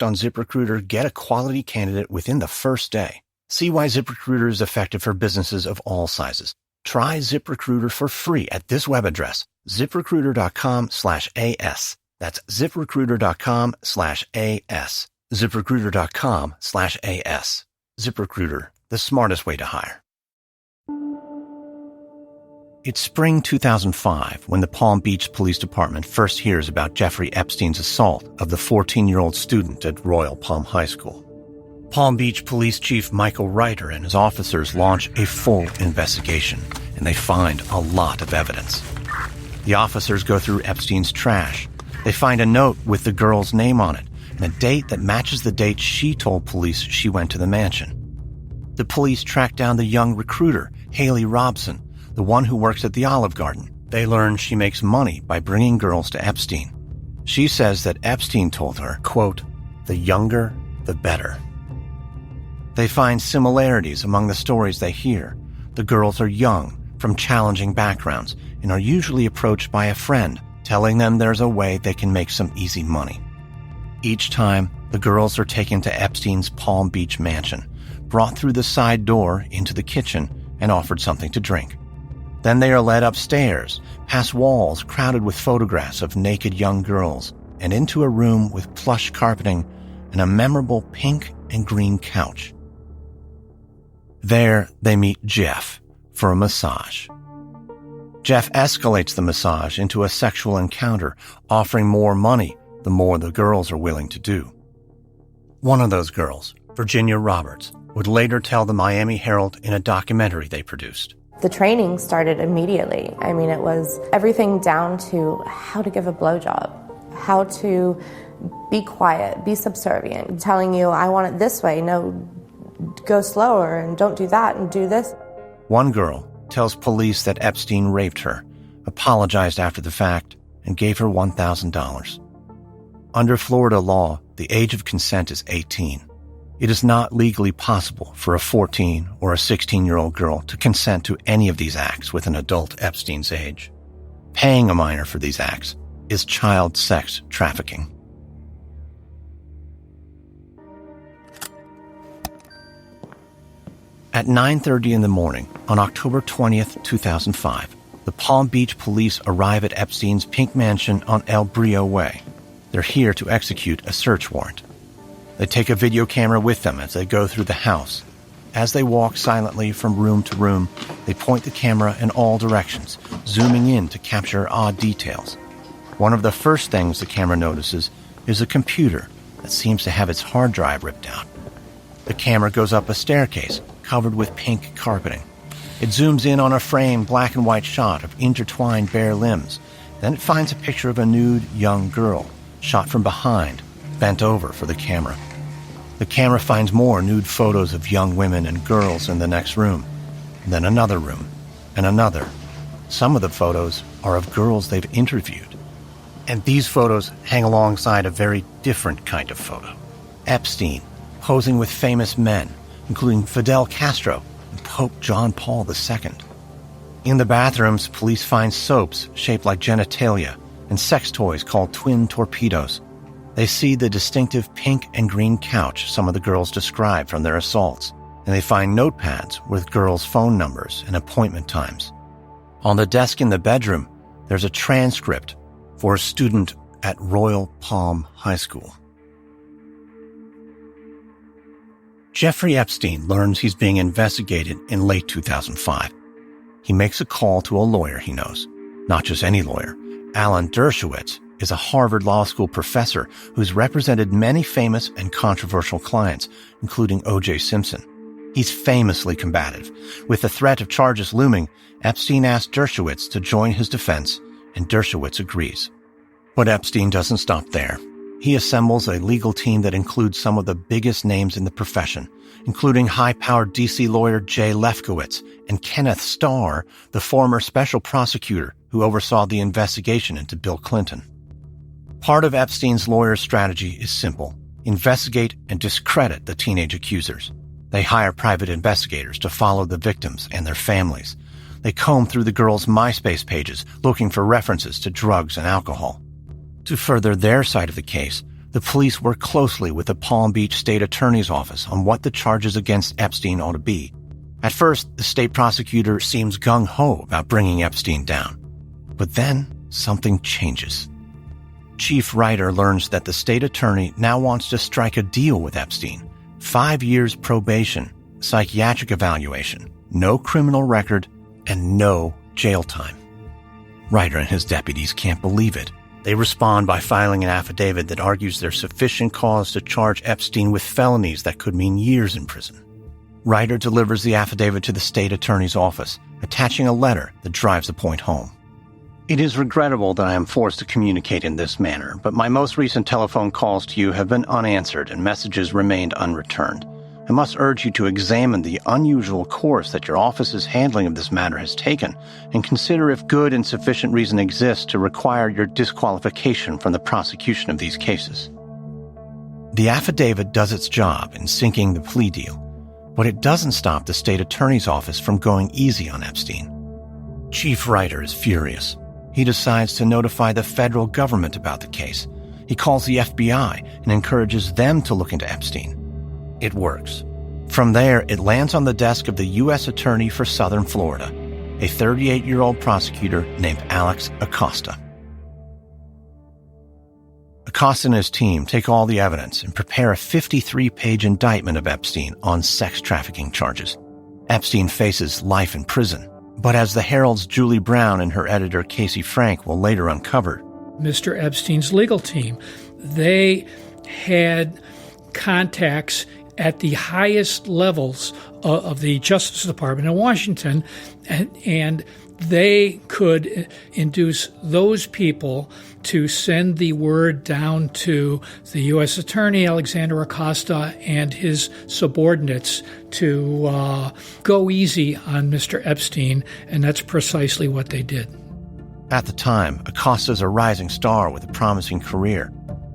hooked on ZipRecruiter, get a quality candidate within the first day. See why ZipRecruiter is effective for businesses of all sizes. Try ZipRecruiter for free at this web address, ziprecruiter.com/AS. That's ziprecruiter.com/AS. ziprecruiter.com/AS. ZipRecruiter, the smartest way to hire. It's spring 2005 when the Palm Beach Police Department first hears about Jeffrey Epstein's assault of the 14-year-old student at Royal Palm High School. Palm Beach Police Chief Michael Reiter and his officers launch a full investigation, and they find a lot of evidence. The officers go through Epstein's trash. They find a note with the girl's name on it and a date that matches the date she told police she went to the mansion. The police track down the young recruiter, Haley Robson, the one who works at the Olive Garden. They learn she makes money by bringing girls to Epstein. She says that Epstein told her, quote, "The younger, the better." They find similarities among the stories they hear. The girls are young, from challenging backgrounds, and are usually approached by a friend, telling them there's a way they can make some easy money. Each time, the girls are taken to Epstein's Palm Beach mansion, brought through the side door into the kitchen, and offered something to drink. Then they are led upstairs, past walls crowded with photographs of naked young girls, and into a room with plush carpeting and a memorable pink and green couch. There, they meet Jeff for a massage. Jeff escalates the massage into a sexual encounter, offering more money the more the girls are willing to do. One of those girls, Virginia Roberts, would later tell the Miami Herald in a documentary they produced. The training started immediately. I mean, it was everything down to how to give a blowjob, how to be quiet, be subservient, telling you, I want it this way, no, go slower, and don't do that, and do this. One girl tells police that Epstein raped her, apologized after the fact, and gave her $1,000. Under Florida law, the age of consent is 18. It is not legally possible for a 14 or a 16-year-old girl to consent to any of these acts with an adult Epstein's age. Paying a minor for these acts is child sex trafficking. At 9:30 in the morning on October 20th, 2005, the Palm Beach police arrive at Epstein's pink mansion on El Brillo Way. They're here to execute a search warrant. They take a video camera with them as they go through the house. As they walk silently from room to room, they point the camera in all directions, zooming in to capture odd details. One of the first things the camera notices is a computer that seems to have its hard drive ripped out. The camera goes up a staircase covered with pink carpeting. It zooms in on a framed black and white shot of intertwined bare limbs. Then it finds a picture of a nude young girl, shot from behind, bent over for the camera. The camera finds more nude photos of young women and girls in the next room, and then another room, and another. Some of the photos are of girls they've interviewed. And these photos hang alongside a very different kind of photo. Epstein, posing with famous men, including Fidel Castro and Pope John Paul II. In the bathrooms, police find soaps shaped like genitalia and sex toys called twin torpedoes. They see the distinctive pink and green couch some of the girls described from their assaults, and they find notepads with girls' phone numbers and appointment times. On the desk in the bedroom, there's a transcript for a student at Royal Palm High School. Jeffrey Epstein learns he's being investigated in late 2005. He makes a call to a lawyer he knows. Not just any lawyer. Alan Dershowitz is a Harvard Law School professor who's represented many famous and controversial clients, including O.J. Simpson. He's famously combative. With the threat of charges looming, Epstein asked Dershowitz to join his defense, and Dershowitz agrees. But Epstein doesn't stop there. He assembles a legal team that includes some of the biggest names in the profession, including high-powered D.C. lawyer Jay Lefkowitz and Kenneth Starr, the former special prosecutor who oversaw the investigation into Bill Clinton. Part of Epstein's lawyer's strategy is simple: investigate and discredit the teenage accusers. They hire private investigators to follow the victims and their families. They comb through the girls' MySpace pages looking for references to drugs and alcohol. To further their side of the case, The police work closely with the Palm Beach State Attorney's Office on what the charges against Epstein ought to be. At first, the state prosecutor seems gung-ho about bringing Epstein down. But then, something changes. Chief Ryder learns that the state attorney now wants to strike a deal with Epstein. 5 years probation, psychiatric evaluation, no criminal record, and no jail time. Ryder and his deputies can't believe it. They respond by filing an affidavit that argues there's sufficient cause to charge Epstein with felonies that could mean years in prison. Ryder delivers the affidavit to the state attorney's office, attaching a letter that drives the point home. It is regrettable that I am forced to communicate in this manner, but my most recent telephone calls to you have been unanswered and messages remained unreturned. I must urge you to examine the unusual course that your office's handling of this matter has taken and consider if good and sufficient reason exists to require your disqualification from the prosecution of these cases. The affidavit does its job in sinking the plea deal, but it doesn't stop the state attorney's office from going easy on Epstein. Chief Ryder is furious. He decides to notify the federal government about the case. He calls the FBI and encourages them to look into Epstein. It works. From there, it lands on the desk of the U.S. Attorney for Southern Florida, a 38-year-old prosecutor named Alex Acosta. Acosta and his team take all the evidence and prepare a 53-page indictment of Epstein on sex trafficking charges. Epstein faces life in prison, but as the Herald's Julie Brown and her editor Casey Frank will later uncover, Mr. Epstein's legal team, they had contacts at the highest levels of the Justice Department in Washington, and they could induce those people to send the word down to the U.S. Attorney, Alexander Acosta, and his subordinates to go easy on Mr. Epstein, and that's precisely what they did. At the time, Acosta's a rising star with a promising career.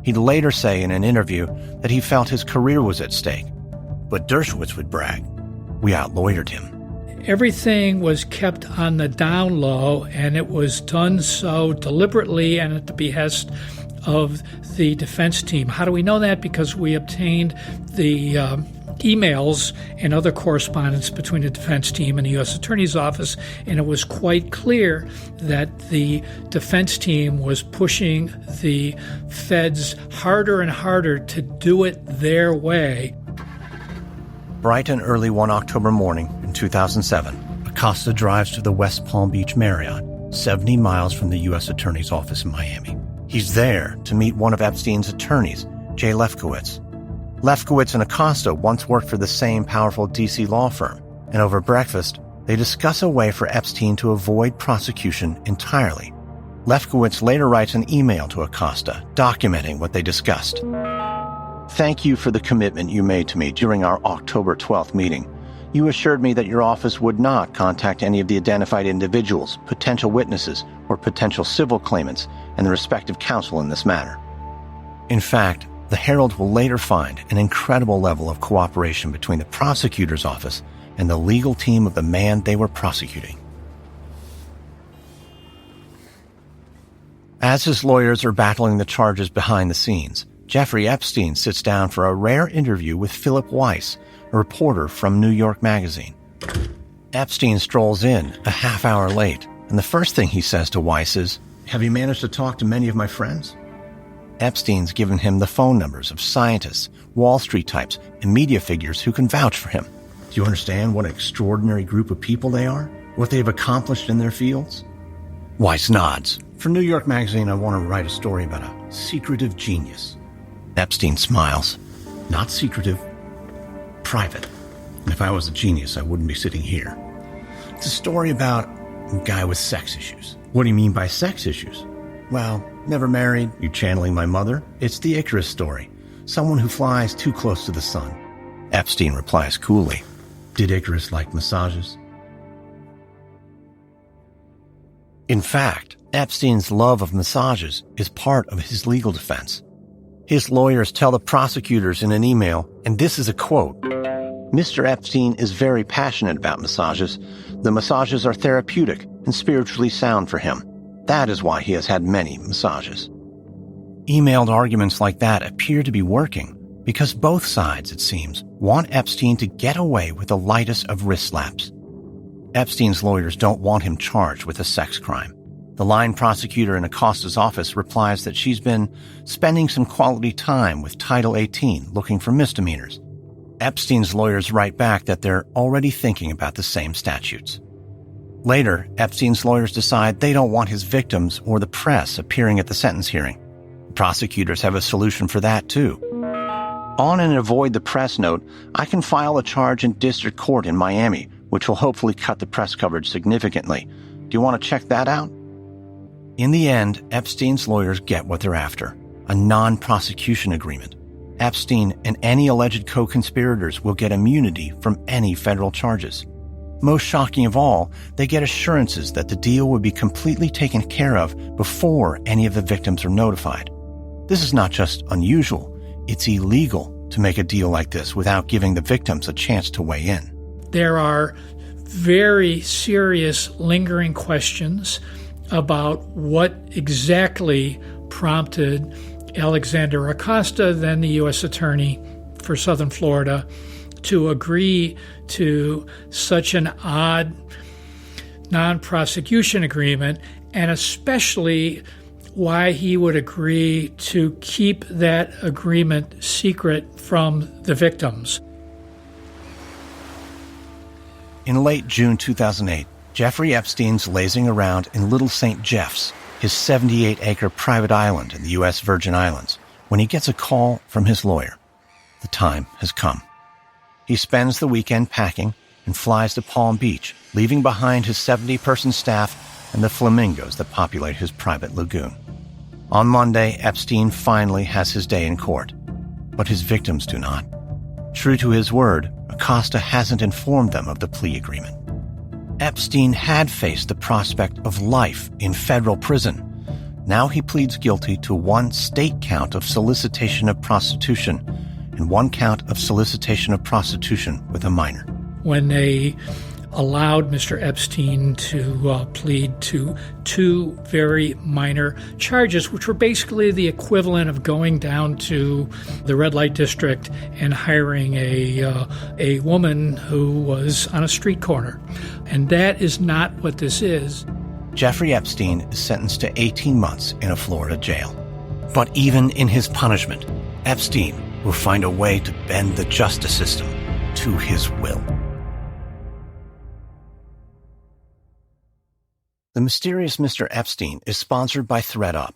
He'd later say in an interview that he felt his career was at stake. But Dershowitz would brag, "We outlawyered him." Everything was kept on the down low, and it was done so deliberately and at the behest of the defense team. How do we know that? Because we obtained the emails and other correspondence between the defense team and the U.S. Attorney's Office, and it was quite clear that the defense team was pushing the feds harder and harder to do it their way. Bright and early one October morning in 2007, Acosta drives to the West Palm Beach Marriott, 70 miles from the U.S. Attorney's Office in Miami. He's there to meet one of Epstein's attorneys, Jay Lefkowitz. Lefkowitz and Acosta once worked for the same powerful D.C. law firm, and over breakfast, they discuss a way for Epstein to avoid prosecution entirely. Lefkowitz later writes an email to Acosta documenting what they discussed. "Thank you for the commitment you made to me during our October 12th meeting. You assured me that your office would not contact any of the identified individuals, potential witnesses, or potential civil claimants and the respective counsel in this matter." In fact, the Herald will later find an incredible level of cooperation between the prosecutor's office and the legal team of the man they were prosecuting. As his lawyers are battling the charges behind the scenes, Jeffrey Epstein sits down for a rare interview with Philip Weiss, a reporter from New York Magazine. Epstein strolls in a half hour late, and the first thing he says to Weiss is, "Have you managed to talk to many of my friends?" Epstein's given him the phone numbers of scientists, Wall Street types, and media figures who can vouch for him. Do you understand what an extraordinary group of people they are? What they have accomplished in their fields? Weiss nods. For New York Magazine, I want to write a story about a secretive genius. Epstein smiles. Not secretive, private. And if I was a genius, I wouldn't be sitting here. It's a story about a guy with sex issues. What do you mean by sex issues? Well, never married, you channeling my mother? It's the Icarus story. Someone who flies too close to the sun. Epstein replies coolly, "Did Icarus like massages?" In fact, Epstein's love of massages is part of his legal defense. His lawyers tell the prosecutors in an email, and this is a quote, "Mr. Epstein is very passionate about massages. The massages are therapeutic and spiritually sound for him. That is why he has had many massages." Emailed arguments like that appear to be working because both sides, it seems, want Epstein to get away with the lightest of wrist slaps. Epstein's lawyers don't want him charged with a sex crime. The line prosecutor in Acosta's office replies that she's been spending some quality time with Title 18 looking for misdemeanors. Epstein's lawyers write back that they're already thinking about the same statutes. Later, Epstein's lawyers decide they don't want his victims or the press appearing at the sentence hearing. Prosecutors have a solution for that, too. On an avoid the press note, I can file a charge in district court in Miami, which will hopefully cut the press coverage significantly. Do you want to check that out? In the end, Epstein's lawyers get what they're after, a non-prosecution agreement. Epstein and any alleged co-conspirators will get immunity from any federal charges. Most shocking of all, they get assurances that the deal will be completely taken care of before any of the victims are notified. This is not just unusual, it's illegal to make a deal like this without giving the victims a chance to weigh in. There are very serious lingering questions about what exactly prompted Alexander Acosta, then the U.S. Attorney for Southern Florida, to agree to such an odd non-prosecution agreement, and especially why he would agree to keep that agreement secret from the victims. In late June 2008, Jeffrey Epstein's lazing around in Little St. Jeff's, his 78-acre private island in the U.S. Virgin Islands, when he gets a call from his lawyer. The time has come. He spends the weekend packing and flies to Palm Beach, leaving behind his 70-person staff and the flamingos that populate his private lagoon. On Monday, Epstein finally has his day in court, but his victims do not. True to his word, Acosta hasn't informed them of the plea agreement. Epstein had faced the prospect of life in federal prison. Now he pleads guilty to one state count of solicitation of prostitution and one count of solicitation of prostitution with a minor. When they allowed Mr. Epstein to plead to two very minor charges, which were basically the equivalent of going down to the red light district and hiring a woman who was on a street corner. And that is not what this is. Jeffrey Epstein is sentenced to 18 months in a Florida jail. But even in his punishment, Epstein will find a way to bend the justice system to his will. The Mysterious Mr. Epstein is sponsored by ThreadUp.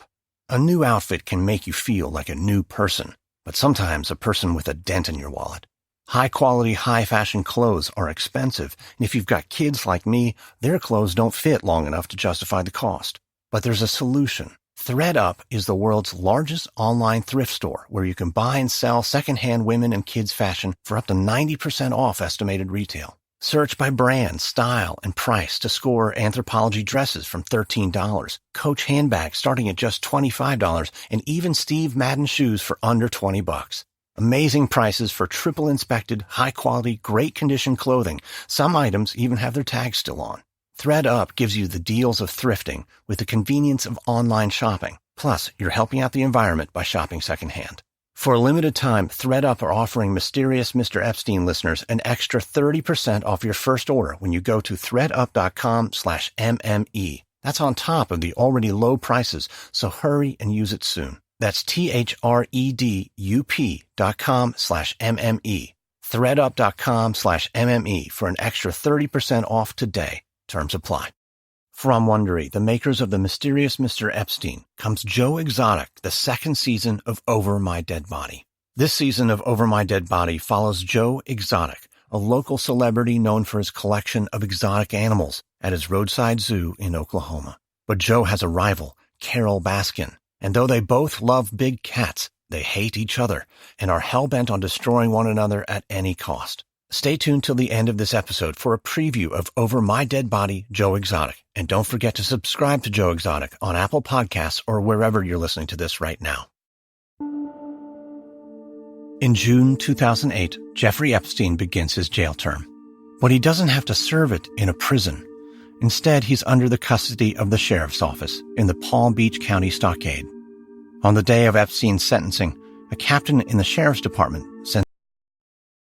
A new outfit can make you feel like a new person, but sometimes a person with a dent in your wallet. High-quality, high-fashion clothes are expensive, and if you've got kids like me, their clothes don't fit long enough to justify the cost. But there's a solution. ThreadUp is the world's largest online thrift store where you can buy and sell secondhand women and kids' fashion for up to 90% off estimated retail. Search by brand, style, and price to score Anthropologie dresses from $13, Coach handbags starting at just $25, and even Steve Madden shoes for under $20. Amazing prices for triple inspected, high quality, great condition clothing. Some items even have their tags still on. ThreadUp gives you the deals of thrifting with the convenience of online shopping. Plus, you're helping out the environment by shopping secondhand. For a limited time, ThreadUp are offering Mysterious Mr. Epstein listeners an extra 30% off your first order when you go to threadup.com/MME. That's on top of the already low prices, so hurry and use it soon. That's threadup.com/MME. threadup.com/MME for an extra 30% off today. Terms apply. From Wondery, the makers of The Mysterious Mr. Epstein, comes Joe Exotic, the second season of Over My Dead Body. This season of Over My Dead Body follows Joe Exotic, a local celebrity known for his collection of exotic animals at his roadside zoo in Oklahoma. But Joe has a rival, Carol Baskin, and though they both love big cats, they hate each other and are hell-bent on destroying one another at any cost. Stay tuned till the end of this episode for a preview of Over My Dead Body, Joe Exotic. And don't forget to subscribe to Joe Exotic on Apple Podcasts or wherever you're listening to this right now. In June 2008, Jeffrey Epstein begins his jail term. But he doesn't have to serve it in a prison. Instead, he's under the custody of the sheriff's office in the Palm Beach County Stockade. On the day of Epstein's sentencing, a captain in the sheriff's department